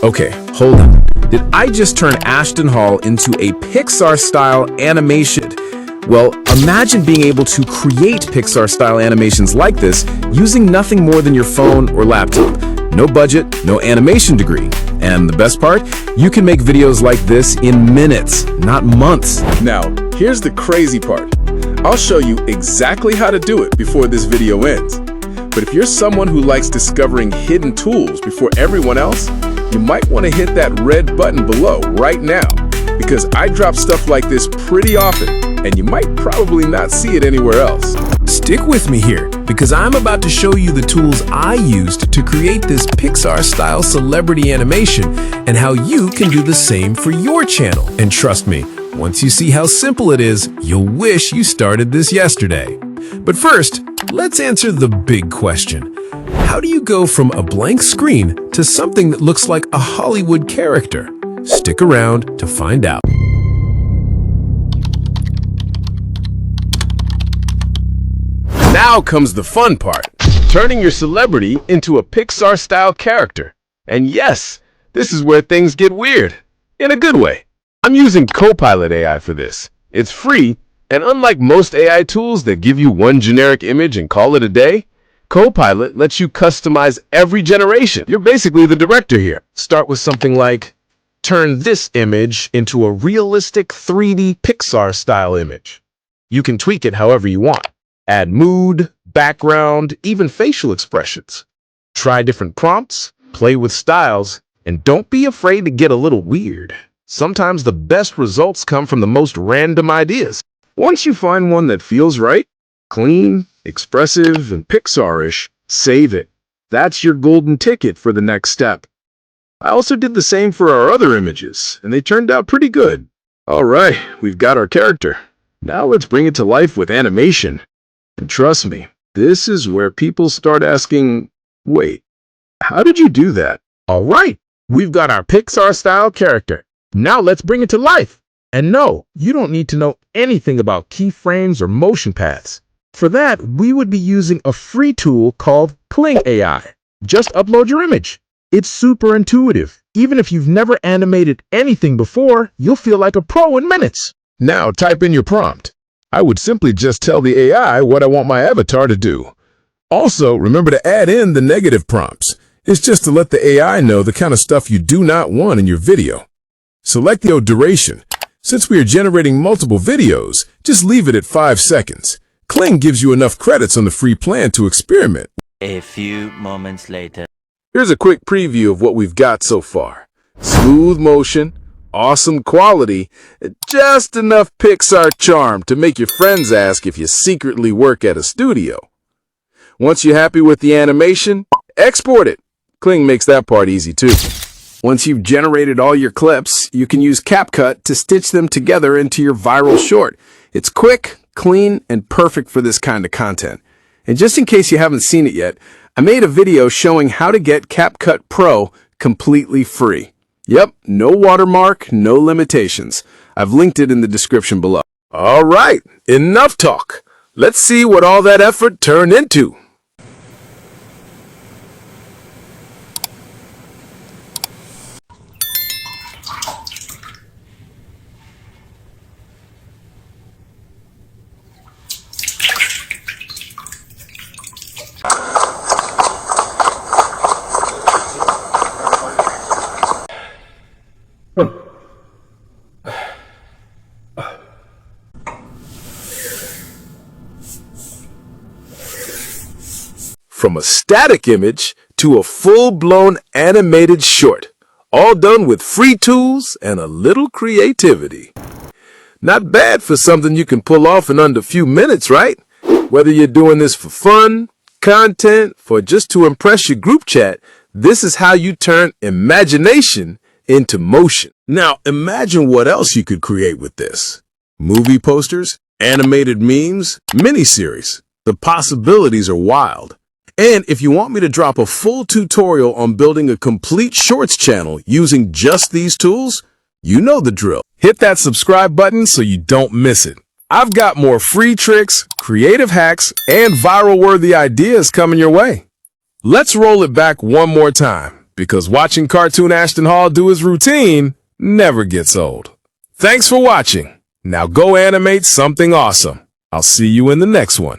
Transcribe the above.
Okay, hold on. Did I just turn Ashton Hall into a Pixar-style animation? Well, imagine being able to create Pixar-style animations like this using nothing more than your phone or laptop. No budget, no animation degree. And the best part? You can make videos like this in minutes, not months. Now, here's the crazy part. I'll show you exactly how to do it before this video ends. But if you're someone who likes discovering hidden tools before everyone else, you might want to hit that red button below right now, because I drop stuff like this pretty often, and you might probably not see it anywhere else. Stick with me here, because I'm about to show you the tools I used to create this Pixar-style celebrity animation and how you can do the same for your channel. And trust me, once you see how simple it is, you'll wish you started this yesterday. But first, let's answer the big question. How do you go from a blank screen to something that looks like a Hollywood character? Stick around to find out. Now comes the fun part, turning your celebrity into a Pixar-style character. And yes, this is where things get weird, in a good way. I'm using Copilot AI for this. It's free, and unlike most AI tools that give you one generic image and call it a day, Copilot lets you customize every generation. You're basically the director here. Start with something like, turn this image into a realistic 3D Pixar-style image. You can tweak it however you want. Add mood, background, even facial expressions. Try different prompts, play with styles, and don't be afraid to get a little weird. Sometimes the best results come from the most random ideas. Once you find one that feels right, clean, expressive, and Pixar-ish, save it. That's your golden ticket for the next step. I also did the same for our other images, and they turned out pretty good. All right, we've got our character. Now let's bring it to life with animation. And trust me, this is where people start asking, wait, how did you do that? All right, we've got our Pixar-style character. Now let's bring it to life. And no, you don't need to know anything about keyframes or motion paths. For that, we would be using a free tool called Kling AI. Just upload your image. It's super intuitive. Even if you've never animated anything before, you'll feel like a pro in minutes. Now type in your prompt. I would simply just tell the AI what I want my avatar to do. Also, remember to add in the negative prompts. It's just to let the AI know the kind of stuff you do not want in your video. Select the duration. Since we are generating multiple videos, just leave it at 5 seconds. Kling gives you enough credits on the free plan to experiment. A few moments later. Here's a quick preview of what we've got so far. Smooth motion, awesome quality, just enough Pixar charm to make your friends ask if you secretly work at a studio. Once you're happy with the animation, export it. Kling makes that part easy too. Once you've generated all your clips, you can use CapCut to stitch them together into your viral short. It's quick, clean, and perfect for this kind of content. And just in case you haven't seen it yet, I made a video showing how to get CapCut Pro completely free. Yep, no watermark, no limitations. I've linked it in the description below. All right, enough talk. Let's see what all that effort turned into. From a static image to a full-blown animated short, all done with free tools and a little creativity. Not bad for something you can pull off in under a few minutes, right? Whether you're doing this for fun, content, or just to impress your group chat, this is how you turn imagination into motion. Now, imagine what else you could create with this. Movie posters, animated memes, miniseries. The possibilities are wild. And if you want me to drop a full tutorial on building a complete shorts channel using just these tools, you know the drill. Hit that subscribe button so you don't miss it. I've got more free tricks, creative hacks, and viral-worthy ideas coming your way. Let's roll it back one more time, because watching cartoon Ashton Hall do his routine never gets old. Thanks for watching. Now go animate something awesome. I'll see you in the next one.